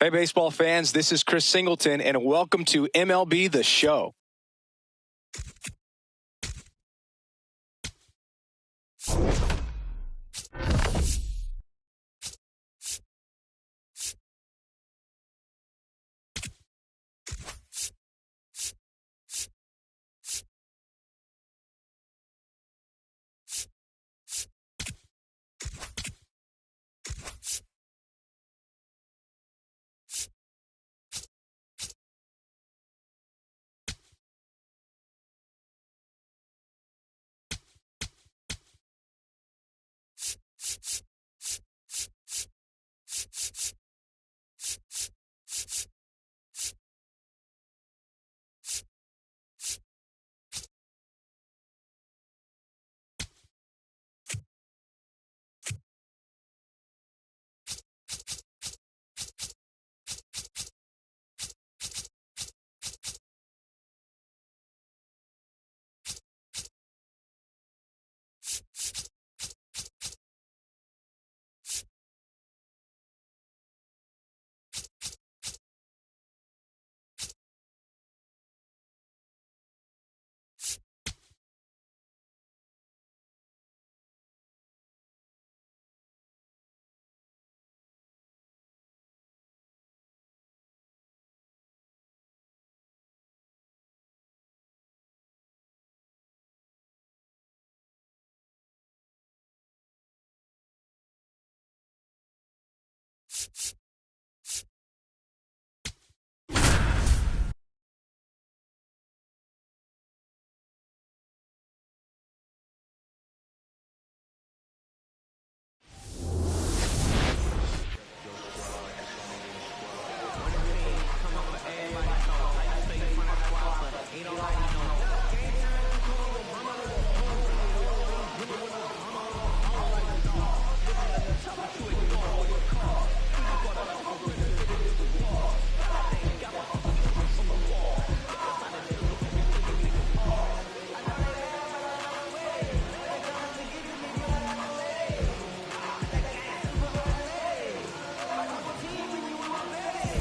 Hey, baseball fans, this is Chris Singleton, and welcome to MLB The Show.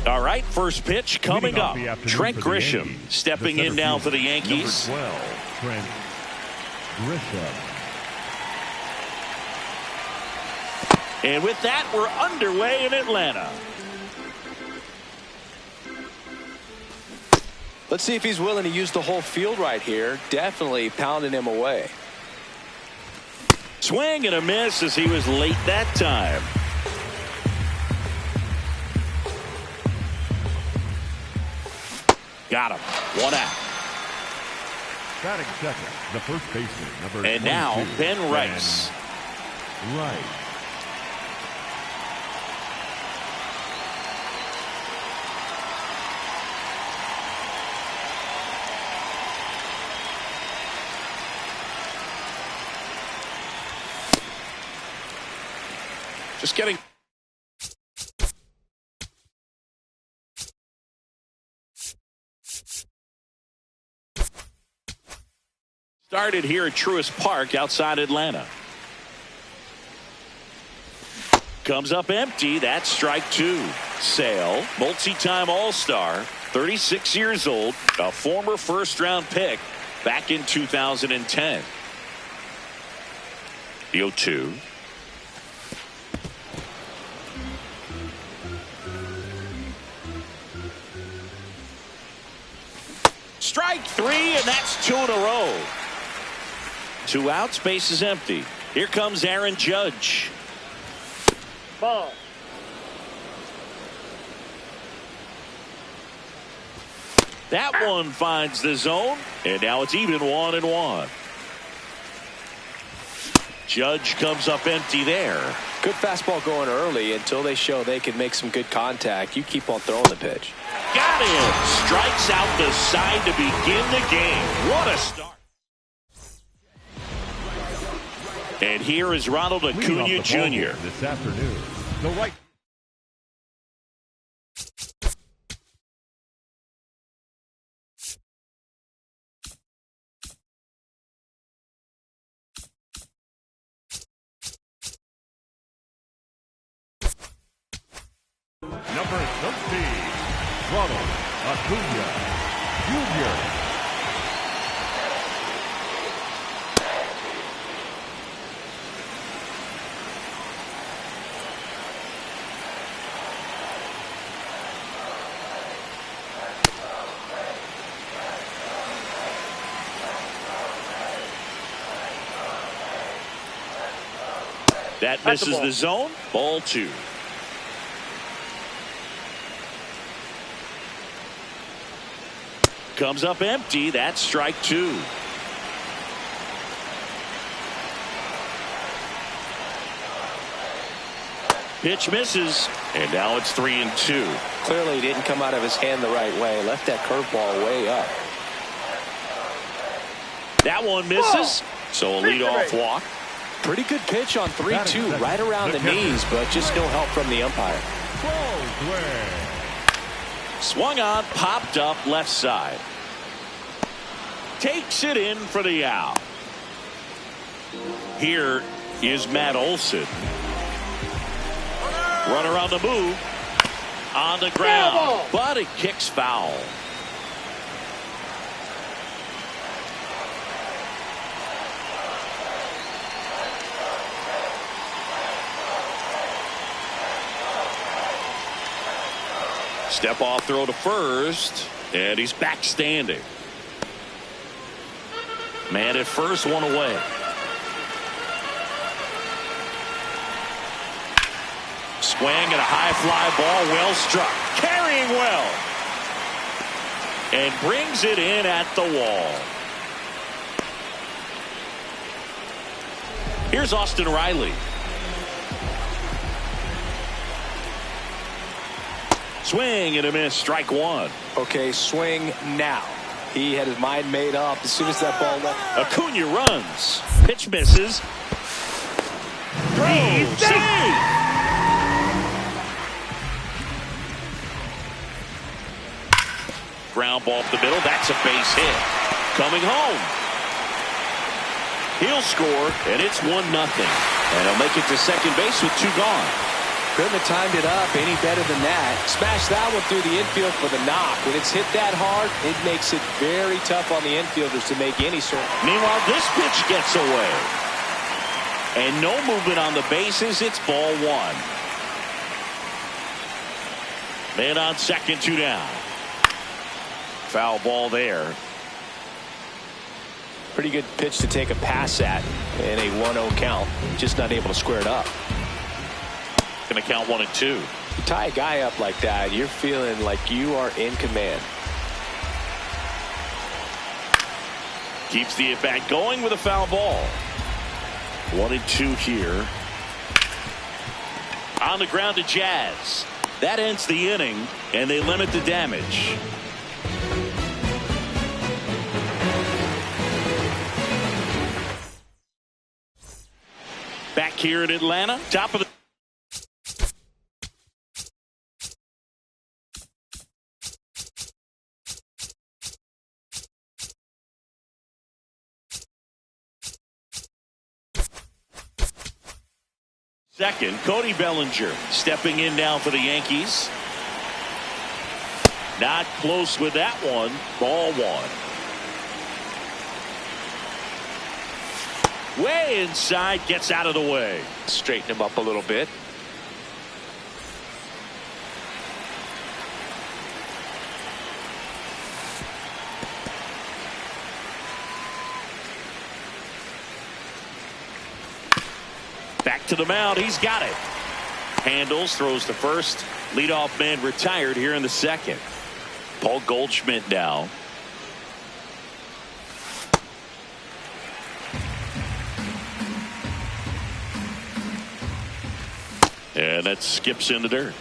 All right, first pitch coming up. Trent Grisham stepping in now for the Yankees. Number 12, Trent Grisham. And with that, we're underway in Atlanta. Let's see if he's willing to use the whole field right here. Definitely pounding him away. Swing and a miss as he was late that time. Got him. One out. Batting second, the first baseman, number 22. And now Ben Rice. Right. Just getting. Started here at Truist Park outside Atlanta. Comes up empty. That's strike two. Sale, multi-time All-Star, 36 years old, a former first-round pick back in 2010. The 0-2. Strike three, and that's two in a row. Two outs, base is empty. Here comes Aaron Judge. Ball. That one finds the zone, and now it's even 1-1. Judge comes up empty there. Good fastball going early until they show they can make some good contact. You keep on throwing the pitch. Got him. Strikes out the side to begin the game. What a start. And here is Ronald Acuna Jr. This afternoon, the right. Number 13, Ronald Acuna Jr. That misses the zone. Ball 2. Comes up empty. That's strike 2. Pitch misses, and now it's 3-2. Clearly didn't come out of his hand the right way. Left that curveball way up. That one misses. So a leadoff walk. Pretty good pitch on 3-2, right around the knees, but just no help from the umpire. Swung on, popped up left side. Takes it in for the out. Here is Matt Olson. Runner on the move. On the ground, but it kicks foul. Step off throw to first, and he's back standing. Man at first, one away. Swing and a high fly ball, well struck, carrying well, and brings it in at the wall. Here's Austin Riley. Swing and a miss, strike 1. Okay, swing now. He had his mind made up as soon as that ball left. Acuna runs. Pitch misses. Ground ball up the middle. That's a base hit. Coming home. He'll score, and it's 1-0. And he'll make it to second base with 2 gone. Couldn't have timed it up any better than that. Smash that one through the infield for the knock. When it's hit that hard, it makes it very tough on the infielders to make any sort. Meanwhile, this pitch gets away. And no movement on the bases. It's ball 1. Man on second, 2 down. Foul ball there. Pretty good pitch to take a pass at in a 1-0 count. Just not able to square it up. Going to count 1-2. You tie a guy up like that, you're feeling like you are in command. Keeps the at-bat going with a foul ball. 1-2 here. On the ground to Jazz. That ends the inning, and they limit the damage. Back here in Atlanta, top of the second. Cody Bellinger stepping in now for the Yankees. Not close with that one. Ball 1. Way inside, gets out of the way. Straighten him up a little bit. Back to the mound. He's got it. Handles, throws to first. Leadoff man retired here in the second. Paul Goldschmidt now. And that skips in the dirt.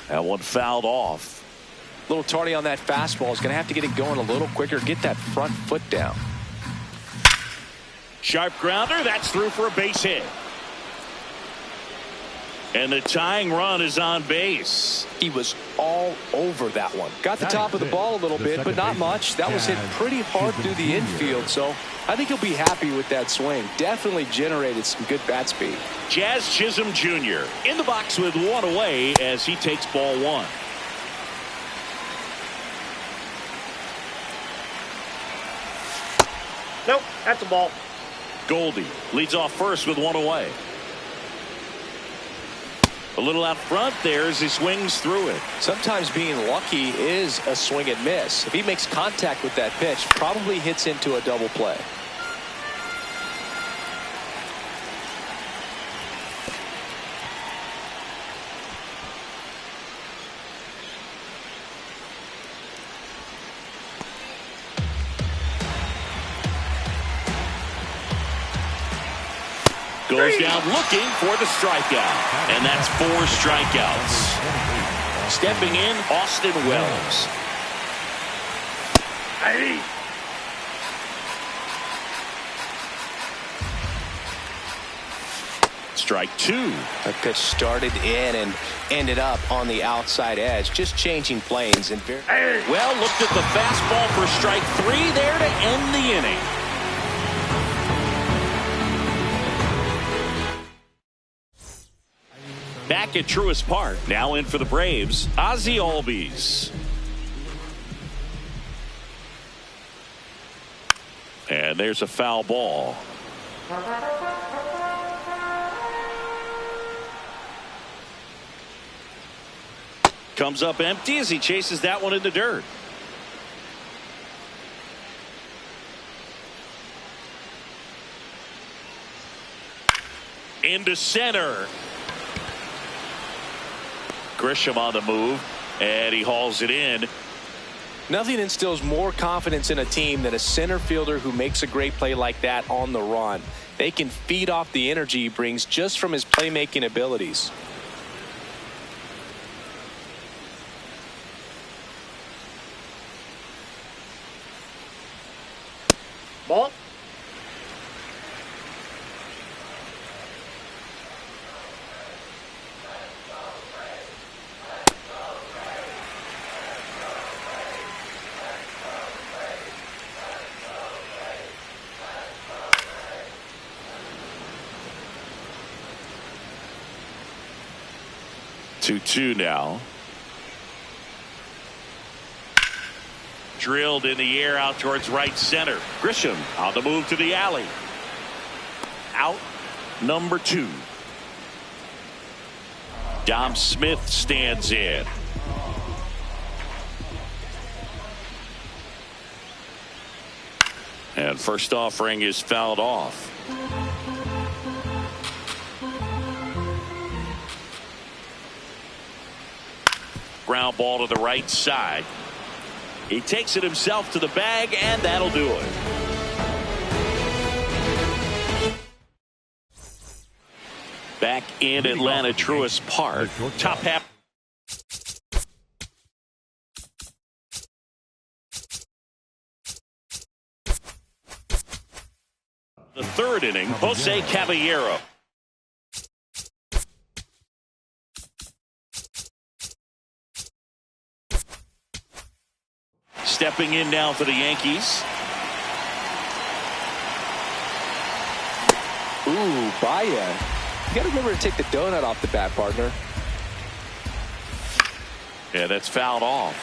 That one fouled off. A little tardy on that fastball. Is going to have to get it going a little quicker. Get that front foot down. Sharp grounder. That's through for a base hit. And the tying run is on base. He was all over that one. Got the top of the ball a little bit, but not much. That was hit pretty hard through the infield, so I think he'll be happy with that swing. Definitely generated some good bat speed. Jazz Chisholm Jr. in the box with one away as he takes ball one. Nope, that's a ball. Goldie leads off first with one away. A little out front there as he swings through it. Sometimes being lucky is a swing and miss. If he makes contact with that pitch, probably hits into a double play. Goes down looking for the strikeout. And that's 4 strikeouts. Stepping in, Austin Wells. Hey. Strike 2. That pitch started in and ended up on the outside edge, just changing planes. And well, looked at the fastball for strike 3 there to end the inning. Back at Truist Park, now in for the Braves, Ozzie Albies. And there's a foul ball. Comes up empty as he chases that one in the dirt. Into center. Grisham on the move, and he hauls it in. Nothing instills more confidence in a team than a center fielder who makes a great play like that on the run. They can feed off the energy he brings just from his playmaking abilities. Ball. Two now. Drilled in the air out towards right center. Grisham on the move to the alley. Out number 2. Dom Smith stands in. And first offering is fouled off. Ground ball to the right side. He takes it himself to the bag, and that'll do it. Back in Atlanta, Truist Park. Top half. The third inning, Jose Caballero. Stepping in now for the Yankees. Ooh, Baez. You got to remember to take the donut off the bat, partner. Yeah, that's fouled off.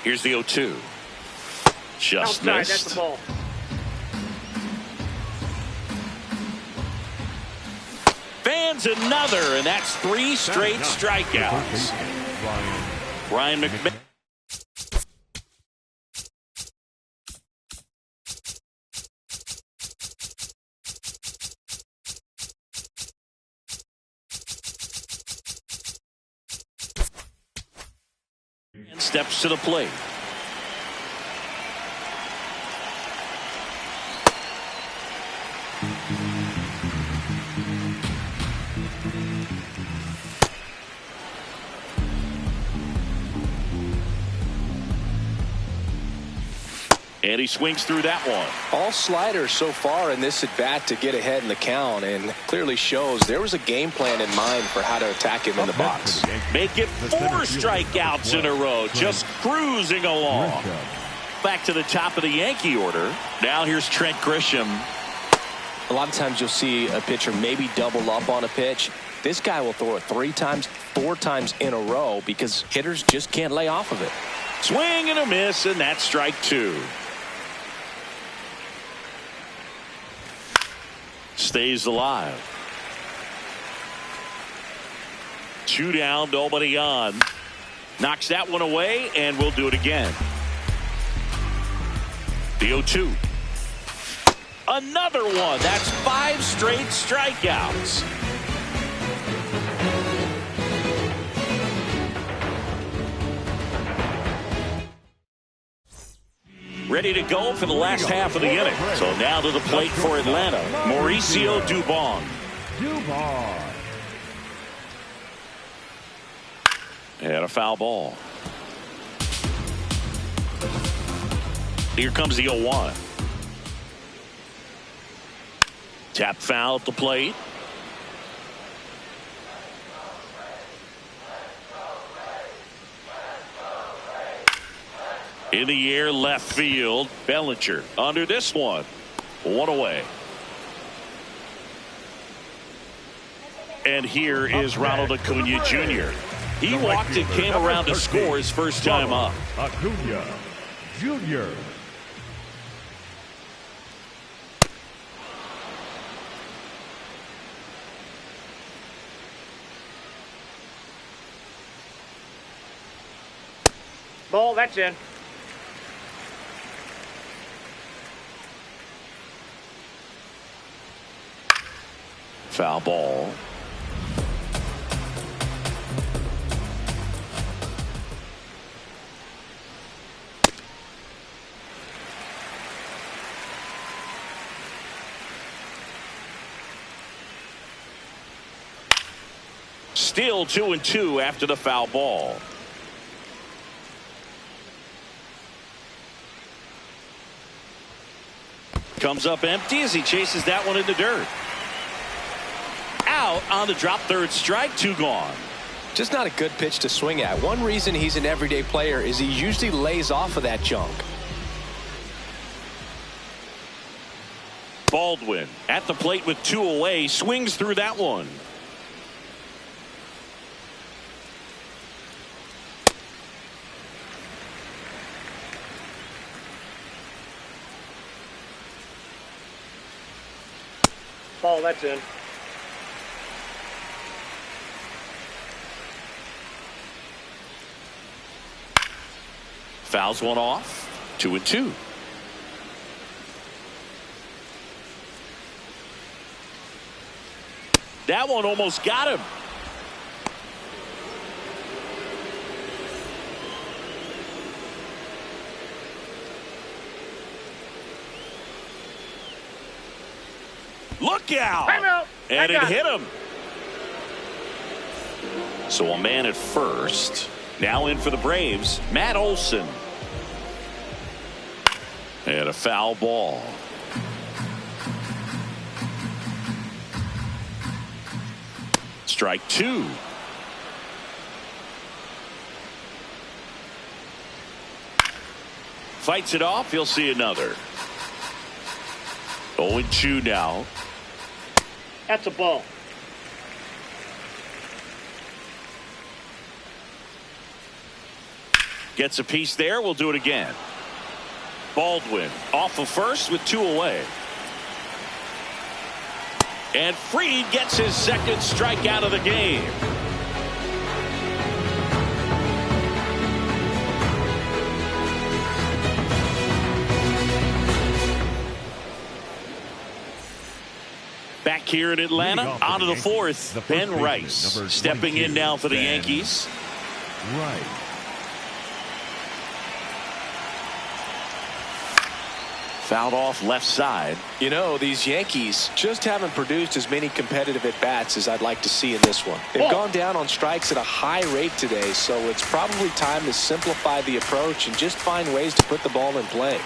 Here's the 0-2. Just Outside, missed. that's the ball. Fans another, and that's 3 straight strikeouts. Ryan McMahon. Steps to the plate. And he swings through that one. All sliders so far in this at bat to get ahead in the count, and clearly shows there was a game plan in mind for how to attack him in the box. Make it 4 strikeouts in a row, just cruising along. Back to the top of the Yankee order. Now here's Trent Grisham. A lot of times you'll see a pitcher maybe double up on a pitch. This guy will throw it 3 times, 4 times in a row because hitters just can't lay off of it. Swing and a miss, and that's strike 2. Stays alive. 2 down, nobody on. Knocks that one away, and we'll do it again. The 0-2. Another one. That's 5 straight strikeouts. Ready to go for the last half of the inning. So now to the plate for Atlanta, Mauricio Dubon. And a foul ball. Here comes the 0-1. Tap foul at the plate. In the air, left field. Bellinger under this one. 1 away. And here is Ronald Acuna Jr. He walked and came around to score his first time up. Acuna Jr. Ball, that's in. Foul ball. Still 2-2 after the foul ball. Comes up empty as he chases that one in the dirt. Out on the drop, third strike, 2 gone. Just not a good pitch to swing at. One reason he's an everyday player is he usually lays off of that junk. Baldwin at the plate with 2 away, swings through that one. Ball, that's in. Fouls one off. 2-2. That one almost got him. Look out! Timeout. And it hit him. So a man at first. Now in for the Braves, Matt Olson. And a foul ball. Strike 2. Fights it off. He'll see another. 0-2 now. That's a ball. Gets a piece there. We'll do it again. Baldwin off of first with 2 away. And Fried gets his second strikeout of the game. Back here in Atlanta, on to the 4th, Ben Rice stepping in now for the Yankees. Right. Fouled off left side. You know, these Yankees just haven't produced as many competitive at-bats as I'd like to see in this one. They've gone down on strikes at a high rate today, so it's probably time to simplify the approach and just find ways to put the ball in play.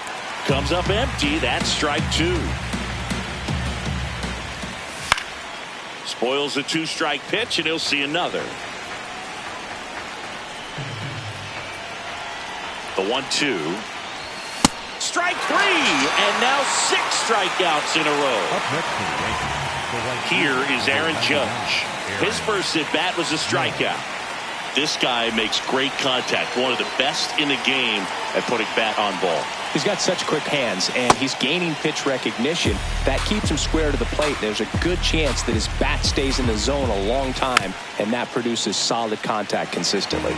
Comes up empty. That's strike two. Spoils a two-strike pitch, and he'll see another. The 1-2. Strike three, and now 6 strikeouts in a row. Here is Aaron Judge. His first at-bat was a strikeout. This guy makes great contact. One of the best in the game at putting bat on ball. He's got such quick hands, and he's gaining pitch recognition. That keeps him square to the plate. There's a good chance that his bat stays in the zone a long time, and that produces solid contact consistently.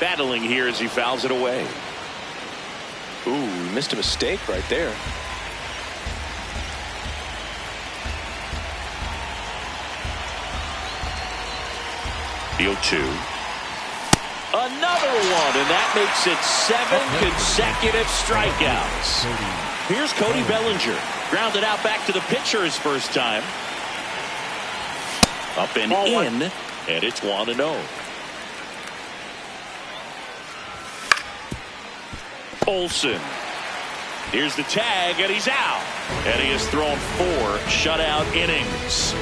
Battling here as he fouls it away. Ooh, missed a mistake right there. The 0-2. Another one, and that makes it 7 consecutive strikeouts. Here's Cody Bellinger. Grounded out back to the pitcher his first time. Up and in, and it's 1-0. Olsen. Here's the tag, and he's out. And he has thrown 4 shutout innings.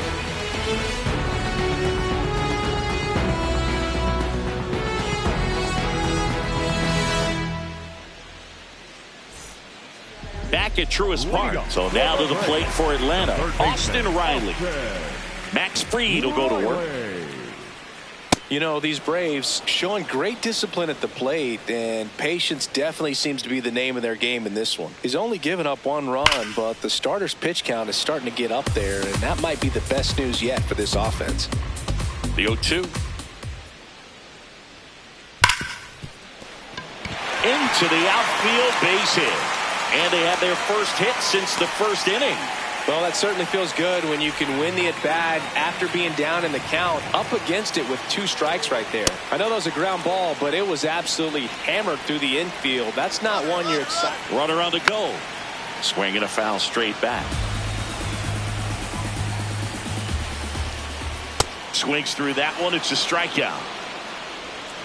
Back at Truist Park. So now to the plate for Atlanta. Austin Riley. Max Fried will go to work. You know, these Braves showing great discipline at the plate, and patience definitely seems to be the name of their game in this one. He's only given up 1 run, but the starter's pitch count is starting to get up there, and that might be the best news yet for this offense. The 0-2. Into the outfield, base hit. And they have their first hit since the first inning. Well, that certainly feels good when you can win the at-bat after being down in the count, up against it with 2 strikes right there. I know that was a ground ball, but it was absolutely hammered through the infield. That's not one you're excited. Runner on the go. Swinging a foul straight back. Swings through that one. It's a strikeout.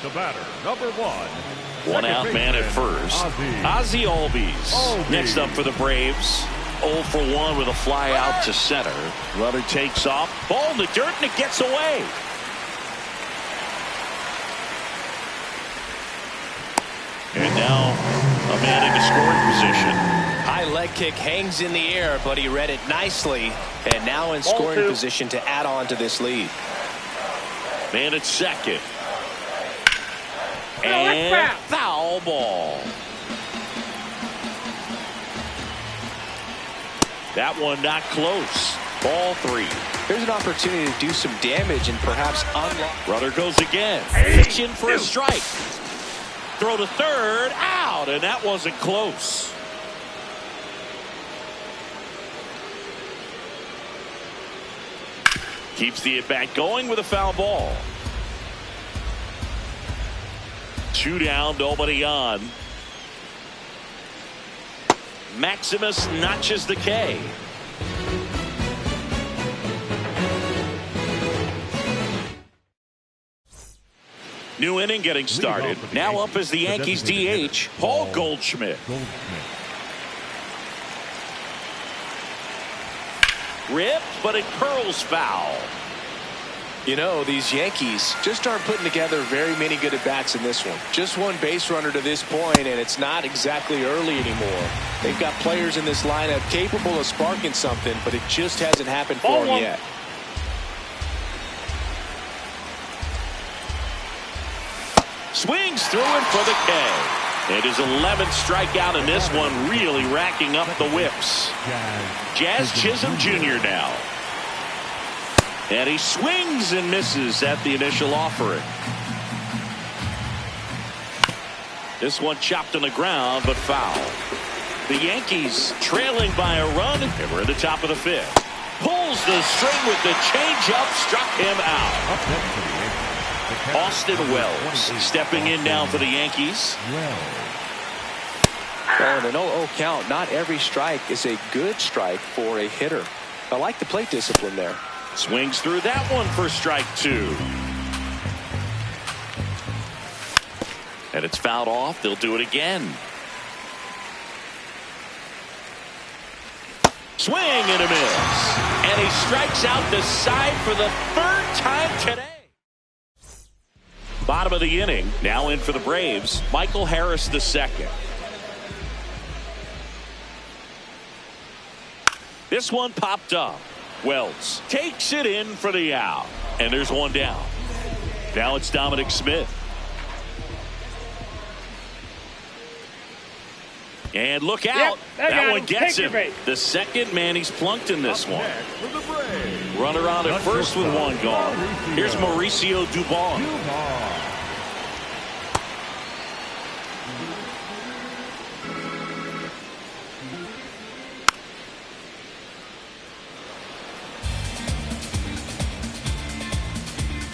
The batter, number 1. 1 out man at first. Ozzie Albies. Next up for the Braves. 0 for 1 with a fly out to center. Runner takes off. Ball in the dirt, and it gets away. And now a man into scoring position. High leg kick hangs in the air, but he read it nicely. And now in scoring position to add on to this lead. Man at second. And foul ball. That one not close. Ball 3. There's an opportunity to do some damage and perhaps unlock. Runner goes again. Pitch in for a strike. Throw to third. Out. And that wasn't close. Keeps the at-bat going with a foul ball. 2 down, nobody on. Maximus notches the K. New inning getting started. Now up as the Yankees DH, Paul Goldschmidt. Ripped, but it curls foul. You know, these Yankees just aren't putting together very many good at-bats in this one. Just 1 base runner to this point, and it's not exactly early anymore. They've got players in this lineup capable of sparking something, but it just hasn't happened for them yet. Swings through it for the K. It is 11th strikeout in this one, really racking up the whips. Jazz Chisholm Jr. now. And he swings and misses at the initial offering. This one chopped on the ground, but foul. The Yankees trailing by a run, and we're at the top of the 5th. Pulls the string with the changeup, struck him out. Austin Wells stepping in now for the Yankees. Well, in an 0-0 count, not every strike is a good strike for a hitter. I like the plate discipline there. Swings through that one for strike 2. And it's fouled off. They'll do it again. Swing and a miss. And he strikes out the side for the third time today. Bottom of the inning. Now in for the Braves, Michael Harris II. This one popped up. Wells takes it in for the out. And there's one down. Now it's Dominic Smith. And look out. Yep, that one him. gets Take him. your bait. The second man he's plunked in this one. For the Braves, Runner on at first with one gone. Here's Mauricio Dubon. Dubon.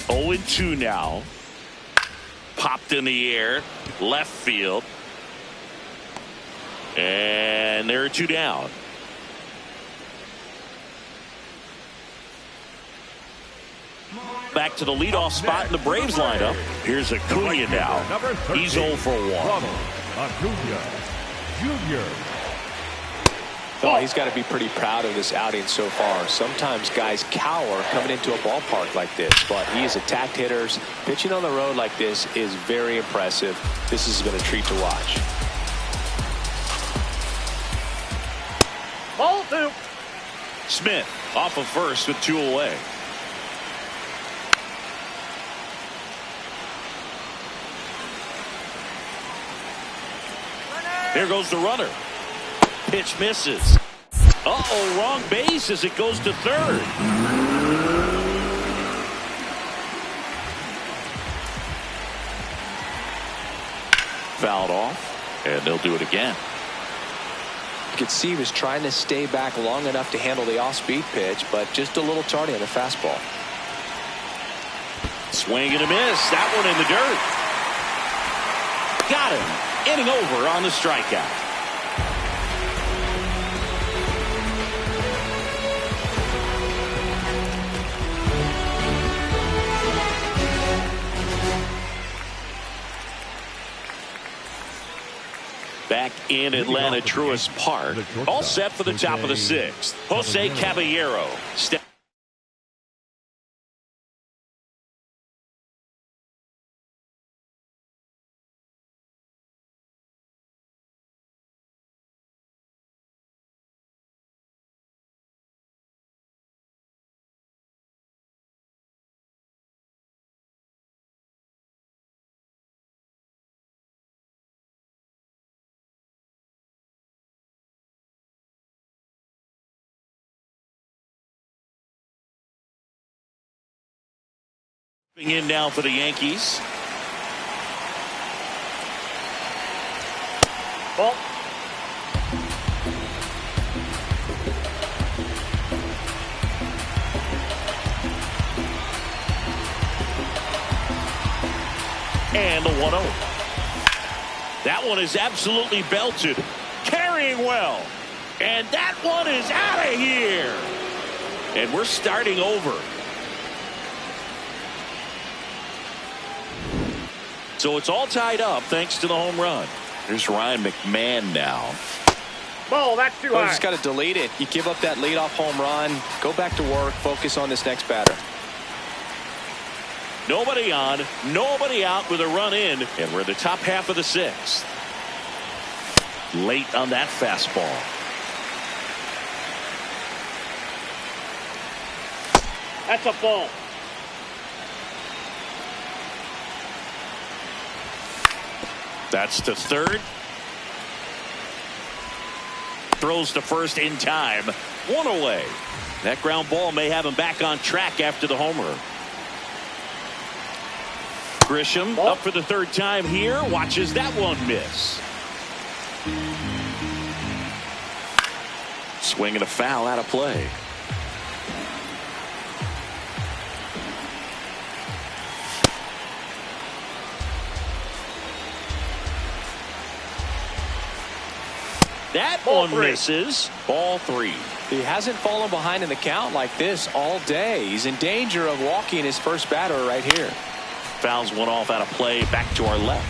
Oh, 0-2 now. Popped in the air. Left field. And there are two down. Back to the leadoff spot in the Braves lineup. Here's Acuna now. Number 13, He's 0 for 1. Ronald Acuna Jr. Oh, he's got to be pretty proud of this outing so far. Sometimes guys cower coming into a ballpark like this, but he has attacked hitters. Pitching on the road like this is very impressive. This has been a treat to watch. Ball 2. Smith off of first with 2 away. There goes the runner. Pitch misses. Uh-oh, wrong base as it goes to third. Fouled off, and they'll do it again. You could see he was trying to stay back long enough to handle the off-speed pitch, but just a little tardy on the fastball. Swing and a miss. That one in the dirt. Got him. Inning over on the strikeout. Back in Atlanta Truist Park. All set for the top of the 6th. Jose Caballero. In now for the Yankees. Ball. And the 1-0. That one is absolutely belted. Carrying well. And that one is out of here. And we're starting over. So it's all tied up thanks to the home run. Here's Ryan McMahon now. Ball, that's too high. Just got to delete it. You give up that leadoff home run. Go back to work. Focus on this next batter. Nobody on, nobody out with a run in, and we're in the top half of the 6th. Late on that fastball. That's a ball. That's to third. Throws to first in time. 1 away. That ground ball may have him back on track after the homer. Grisham up for the 3rd time here. Watches that one miss. Swing and a foul out of play. That Ball one 3. misses. Ball 3. He hasn't fallen behind in the count like this all day. He's in danger of walking his first batter right here. Fouls one off out of play. Back to our left.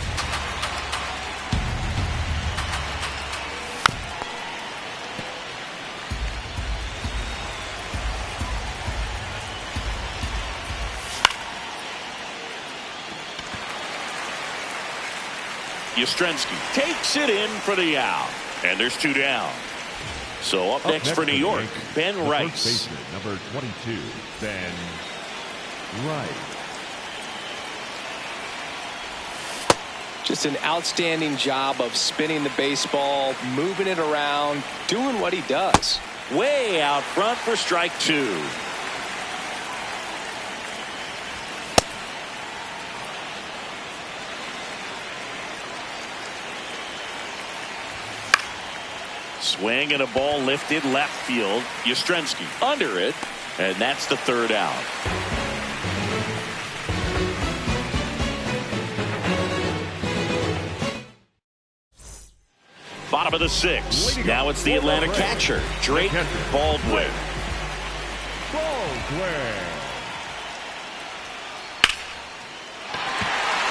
Yastrzemski takes it in for the out. And there's 2 down. So up next for New York, Ben Rice. Number 22, Ben Rice. Just an outstanding job of spinning the baseball, moving it around, doing what he does. Way out front for strike 2. Swing and a ball lifted left field. Yastrzemski under it, and that's the 3rd out. Bottom of the 6th. Now it's the Atlanta catcher, Drake Baldwin.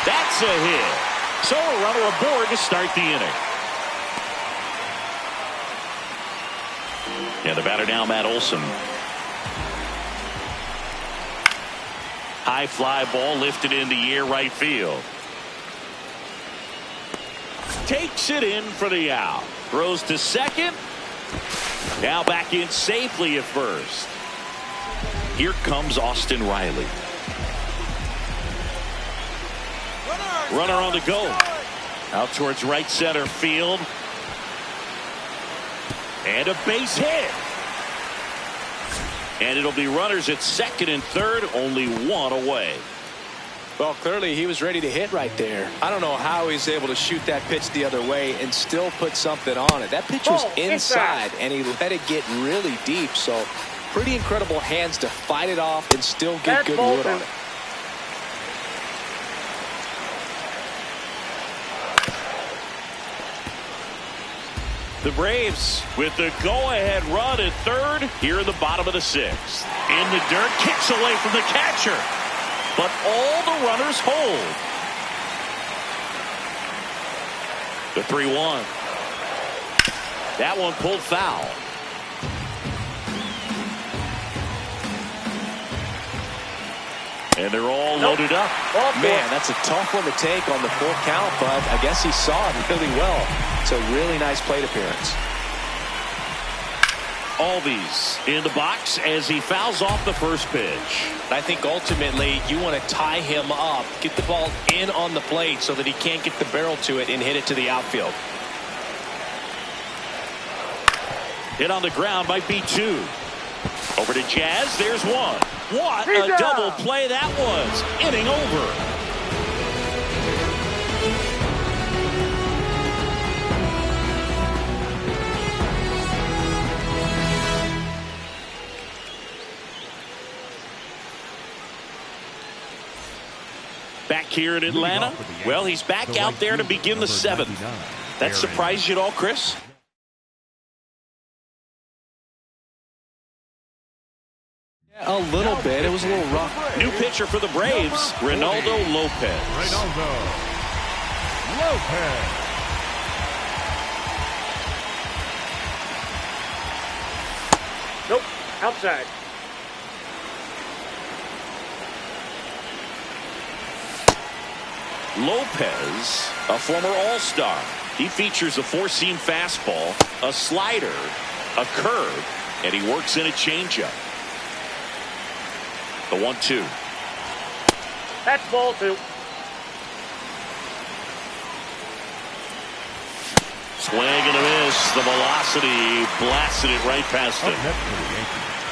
That's a hit. So a runner aboard to start the inning. And the batter now, Matt Olson. High fly ball lifted in the air right field. Takes it in for the out. Throws to second. Now back in safely at first. Here comes Austin Riley. Runner on the go. Out towards right center field. And a base hit. And it'll be runners at second and third, only 1 away. Well, clearly he was ready to hit right there. I don't know how he's able to shoot that pitch the other way and still put something on it. That pitch was inside, and he let it get really deep. So pretty incredible hands to fight it off and still get good wood on it. The Braves with the go-ahead run at third here in the bottom of the 6th. In the dirt, kicks away from the catcher. But all the runners hold. The 3-1. That one pulled foul. And they're all loaded up. Man, that's a tough one to take on the full count, but I guess he saw it really well. It's a really nice plate appearance. Albies in the box as he fouls off the first pitch. I think ultimately you want to tie him up, get the ball in on the plate so that he can't get the barrel to it and hit it to the outfield. Hit on the ground might be 2. Over to Jazz. There's 1. What a double play that was. Inning over. Back here in Atlanta. Well, he's back out there to begin the 7th. That surprised you at all, Chris? A little bit. It was a little rough. New pitcher for the Braves, Ronaldo Lopez. Nope. Outside. Lopez, a former All-Star. He features a 4-seam fastball, a slider, a curve, and he works in a changeup. The 1-2. That's ball 2. Swing and a miss. The velocity blasted it right past him.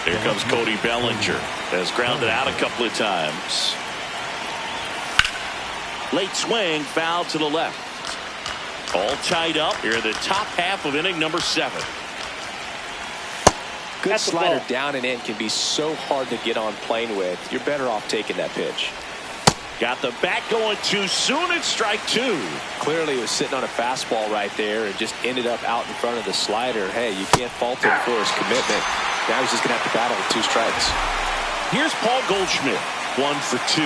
Here comes Cody Bellinger. Has grounded out a couple of times. Late swing, foul to the left. All tied up here in the top half of inning number 7. Good slider down and in can be so hard to get on plane with. You're better off taking that pitch. Got the bat going too soon. It's strike 2. Clearly he was sitting on a fastball right there and just ended up out in front of the slider. Hey, you can't fault him for his commitment. Now he's just going to have to battle with 2 strikes. Here's Paul Goldschmidt. 1 for 2.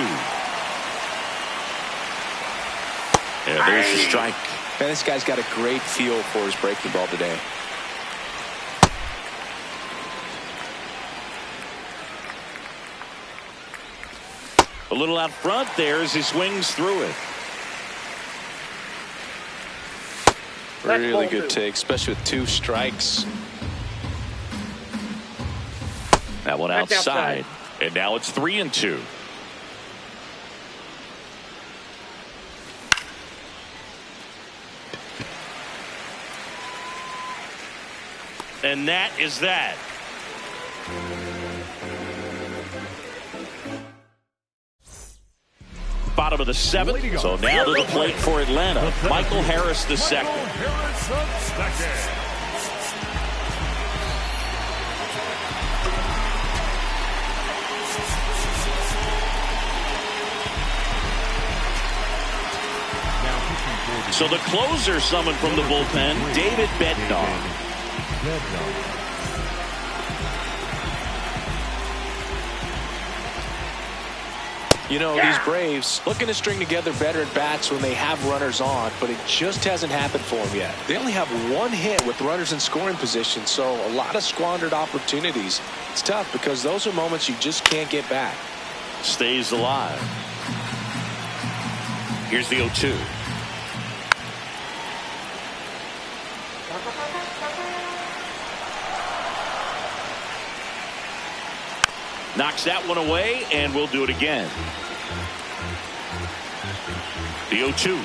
And there's the strike. Man, this guy's got a great feel for his breaking ball today. A little out front there as he swings through it. Really good take, especially with 2 strikes. That one outside. And now it's 3-2. And that is that. Bottom of the 7th. So now to the plate for Atlanta. Michael Harris the second. So the closer summoned from the bullpen, David Bednar. You know, these Braves looking to string together better at bats when they have runners on, but it just hasn't happened for them yet. They only have 1 hit with runners in scoring position, so a lot of squandered opportunities. It's tough because those are moments you just can't get back. Stays alive. Here's the 0-2. Knocks that one away, and we'll do it again. The 0-2.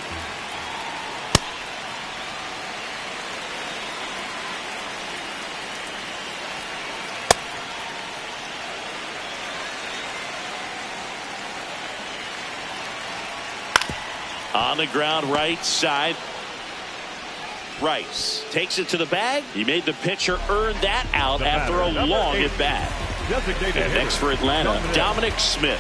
On the ground, right side. Rice takes it to the bag. He made the pitcher earn that out after a long at bat. And next for Atlanta, Dominic Smith.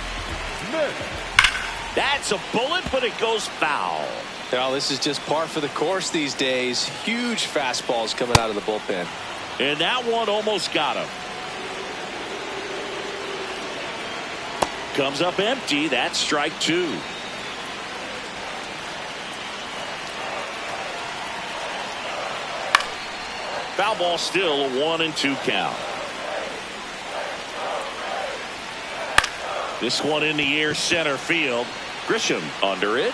That's a bullet, but it goes foul. Now, this is just par for the course these days. Huge fastballs coming out of the bullpen. And that one almost got him. Comes up empty. That's strike 2. Foul ball, still a 1-2 count. This one in the air, center field. Grisham under it.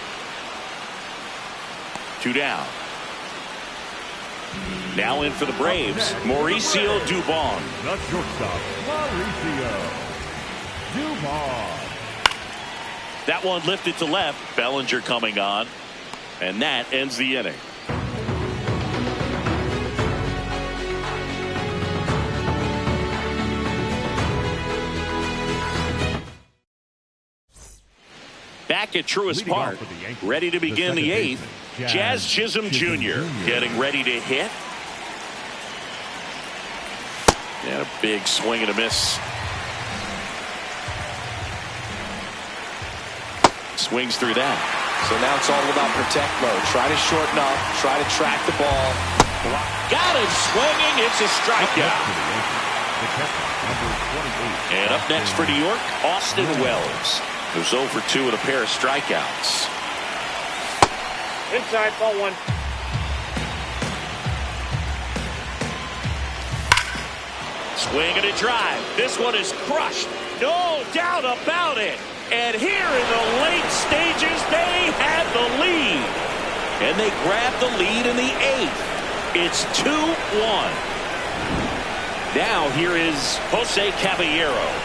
2 down. Now in for the Braves, Mauricio Dubon. The shortstop, Mauricio Dubon. That one lifted to left. Bellinger coming on. And that ends the inning. Back at Truist Park, ready to begin the 8th. Jazz Chisholm Jr. getting ready to hit. And a big swing and a miss. Swings through that. So now it's all about protect mode. Try to shorten up, try to track the ball. Got him swinging. It's a strikeout. And up next for New York, Austin Wells. Who's 0 for 2 with a pair of strikeouts. Inside, ball 1. Swing and a drive. This one is crushed. No doubt about it. And here in the late stages, they had the lead. And they grabbed the lead in the 8th. It's 2-1. Now here is Jose Caballero.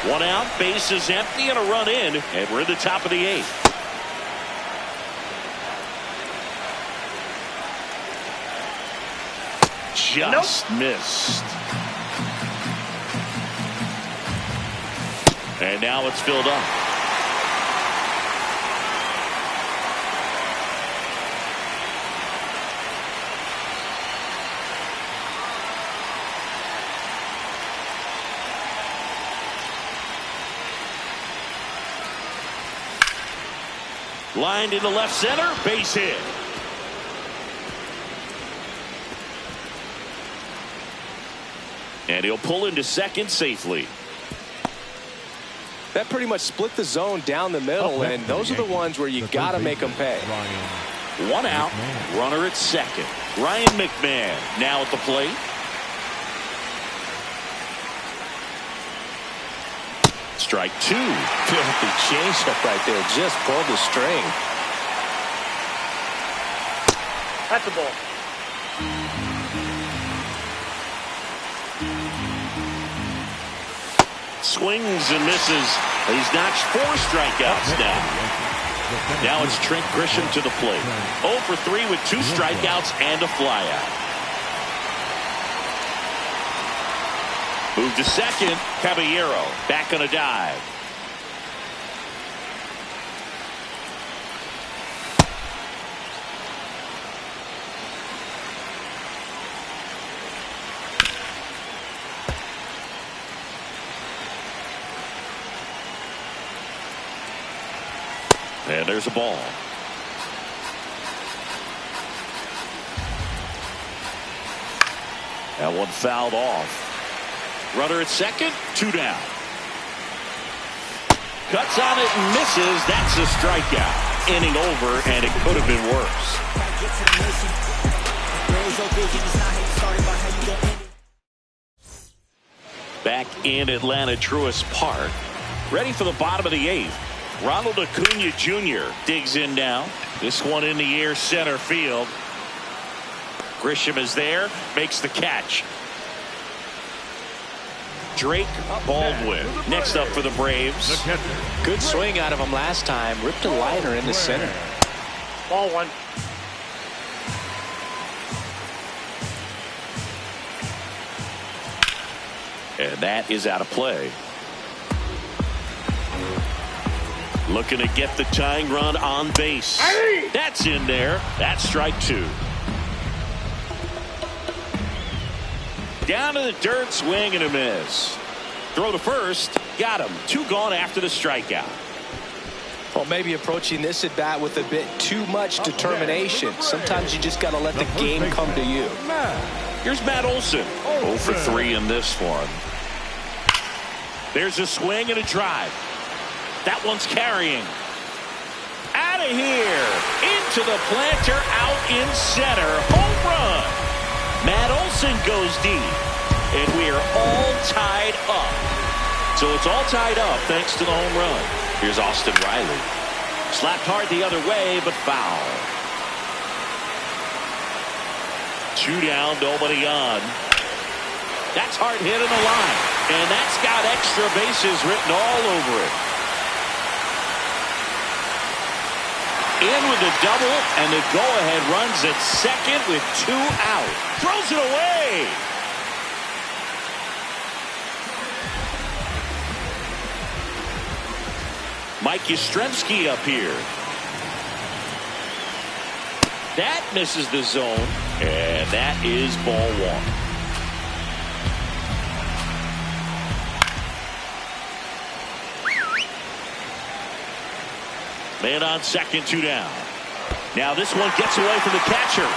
One out, base is empty, and a run in, and we're at the top of the 8th. Just missed. And now it's filled up. Lined into left center, base hit. And he'll pull into second safely. That pretty much split the zone down the middle, and those are the ones where you got to make them pay. One out, runner at second. Ryan McMahon now at the plate. strike 2. Filthy changeup right there. Just pulled the string. That's a ball. Swings and misses. He's notched 4 strikeouts now. Now it's Trent Grisham to the plate. 0 for 3 with 2 strikeouts and a flyout. Move to second. Caballero back on a dive. And there's a ball. That one fouled off. Runner at second, 2 down. Cuts on it and misses. That's a strikeout. Inning over, and it could have been worse. Back in Atlanta Truist Park. Ready for the bottom of the 8th. Ronald Acuna Jr. digs in now. This one in the air, center field. Grisham is there, makes the catch. Drake Baldwin next up for the Braves. Good swing out of him last time. Ripped a liner in the center. Ball 1. And that is out of play. Looking to get the tying run on base. That's in there. That's strike 2. Down to the dirt, swing and a miss. Throw to first. Got him. 2 gone after the strikeout. Well, maybe approaching this at bat with a bit too much determination. Sometimes you just got to let the game come to you. Here's Matt Olson. 0 for 3 in this one. There's a swing and a drive. That one's carrying. Out of here. Into the planter, out in center. Home run. Matt Olson goes deep. And we are all tied up. So it's all tied up thanks to the home run. Here's Austin Riley. Slapped hard the other way, but foul. 2 down, nobody on. That's hard hit in the line. And that's got extra bases written all over it. In with the double, and the go-ahead runs at second with 2 out. Throws it away. Mike Yastrzemski up here. That misses the zone, and that is ball 1. Man on second, 2 down. Now this one gets away from the catcher.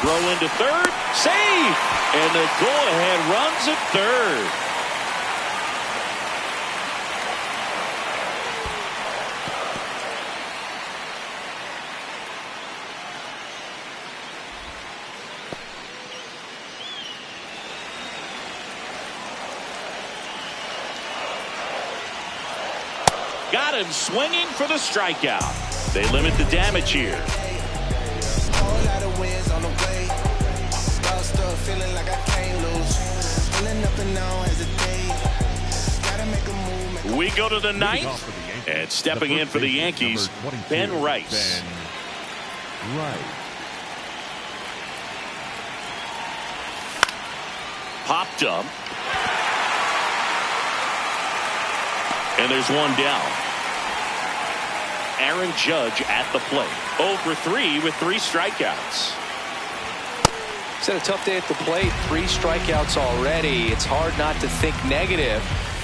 Throw into third, save, and the go-ahead runs at third. Got him swinging for the strikeout. They limit the damage here. We go to the 9th, and stepping in for the Yankees, Ben Rice. Popped up. And there's one down. Aaron Judge at the plate. 0 for 3 with 3 strikeouts. He's had a tough day at the plate. 3 strikeouts already. It's hard not to think negative,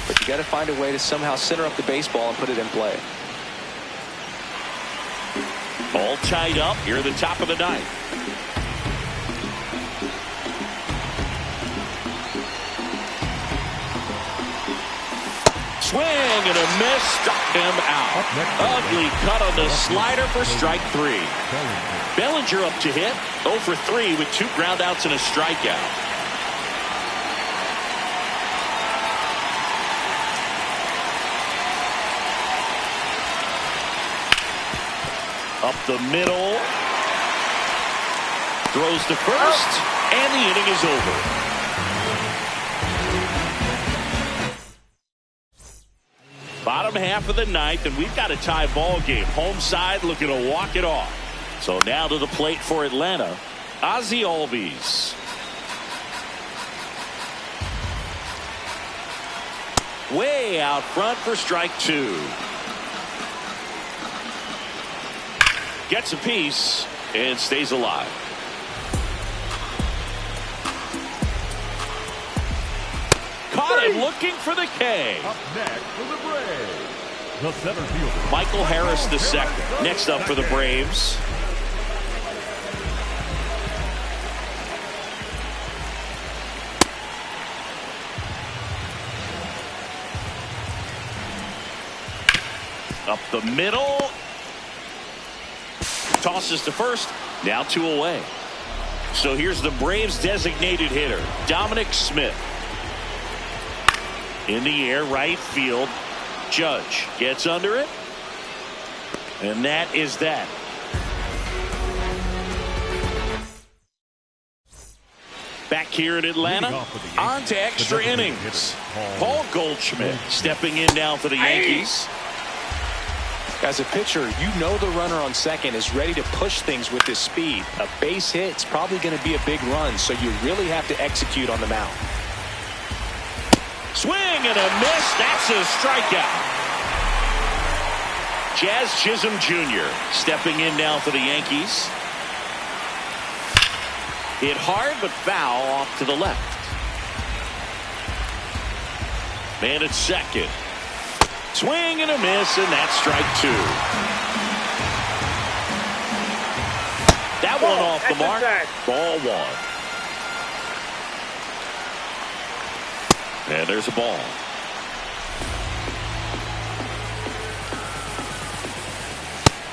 but you got to find a way to somehow center up the baseball and put it in play. All tied up here at the top of the 9th. Swing and a miss, struck him out. Ugly cut on the slider for strike 3. Bellinger up to hit. 0 for 3 with 2 groundouts and a strikeout. Up the middle. Throws to first. And the inning is over. Bottom half of the ninth, and we've got a tie ball game. Home side looking to walk it off. So now to the plate for Atlanta, Ozzie Albies. Way out front for strike two. Gets a piece and stays alive. Caught him looking for the K. Up next for the Braves, the center fielder, Michael Harris the second. Next up for the Braves. Up the middle. Tosses to first. Now 2 away. So here's the Braves designated hitter, Dominic Smith. In the air, right field. Judge gets under it. And that is that. Back here in Atlanta, on to extra innings. Paul Goldschmidt stepping in now for the Yankees. As a pitcher, you know the runner on second is ready to push things with his speed. A base hit, it's probably going to be a big run, so you really have to execute on the mound. Swing and a miss. That's a strikeout. Jazz Chisholm Jr. stepping in now for the Yankees. Hit hard but foul off to the left. Man at second. Swing and a miss, and that's strike two. That one off the mark. Ball one. And there's a ball.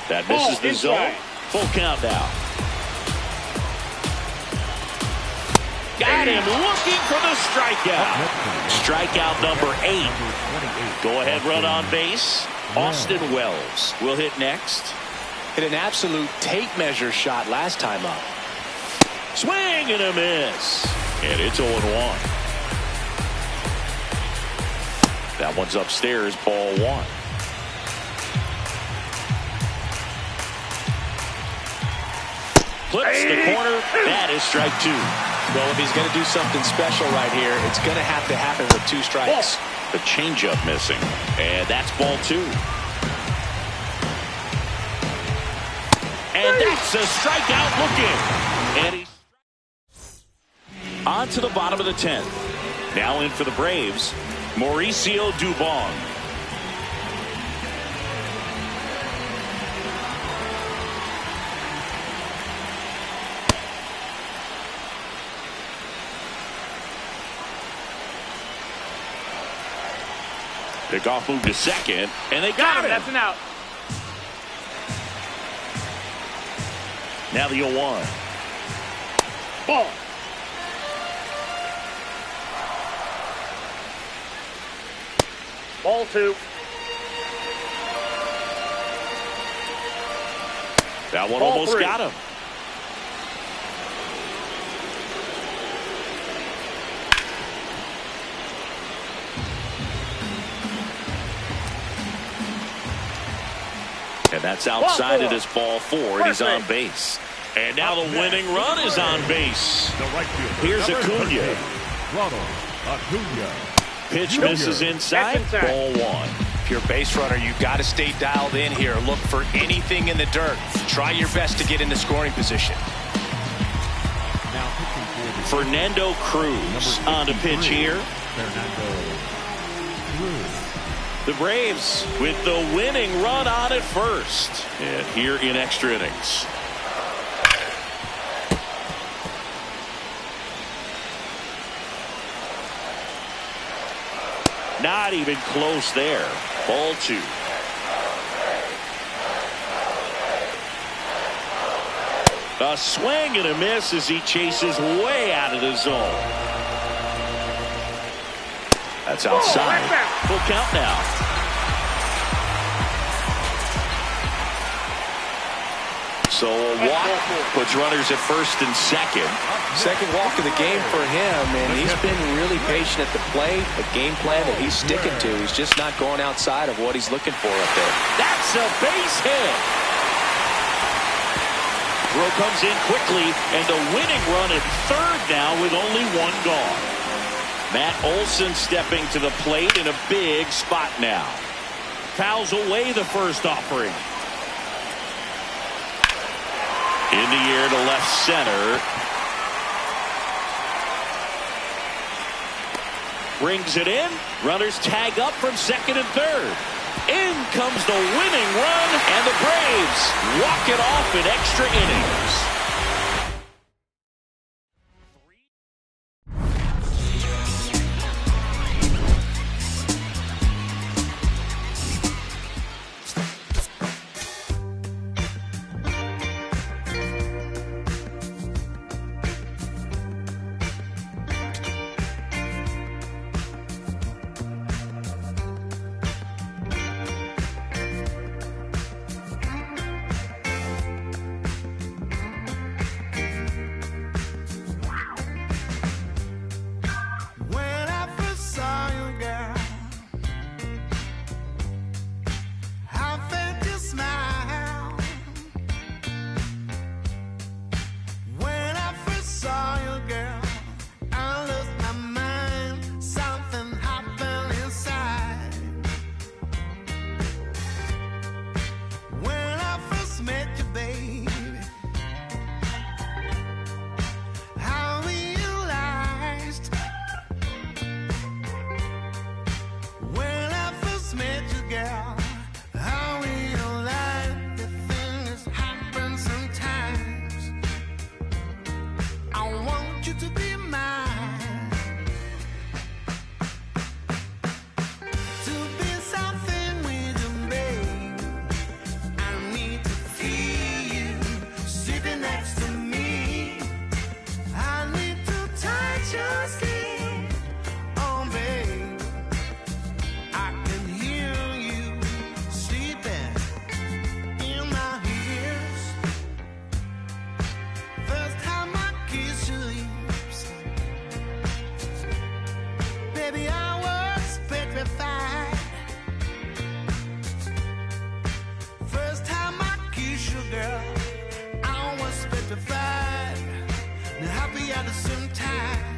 That misses the zone. Full count now. Got him looking for the strikeout. Strikeout number 8. Go ahead run on base. Austin Wells will hit next. Hit an absolute tape measure shot last time up. Swing and a miss. And it's 0-1. That one's upstairs, ball one. Flips the corner. That is strike two. Well, if he's going to do something special right here, it's going to have to happen with 2 strikes. The changeup missing. And that's ball two. And that's a strikeout looking. And he's on to the bottom of the 10th. Now in for the Braves, Mauricio Dubon. Pickoff move to second, and they got him. That's an out. Now the 0-1. Ball. Ball two. That one Ball almost three. got him. And that's outside it is ball 4, and he's on base. And now the winning run is on base. the right fielder. Here's number Acuna. 13, Ronald Acuna. Pitch misses inside. That's inside. Ball one. If you're a base runner, you've got to stay dialed in here. Look for anything in the dirt. Try your best to get into scoring position. Now pitching for the Fernando Cruz on to pitch here. Fernando Cruz. The Braves with the winning run on at first. And here in extra innings. Not even close there. Ball two. A swing and a miss as he chases way out of the zone. That's outside. Full count now. So a walk puts runners at first and second. Second walk of the game for him, and he's been really patient at the plate. The game plan that he's sticking to. He's just not going outside of what he's looking for up there. That's a base hit. Throw comes in quickly, and the winning run at third now with only one gone. Matt Olson stepping to the plate in a big spot now. Fouls away the first offering. In the air to left center. Brings it in. Runners tag up from second and third. In comes the winning run, and the Braves walk it off in extra innings. Happy at the same time.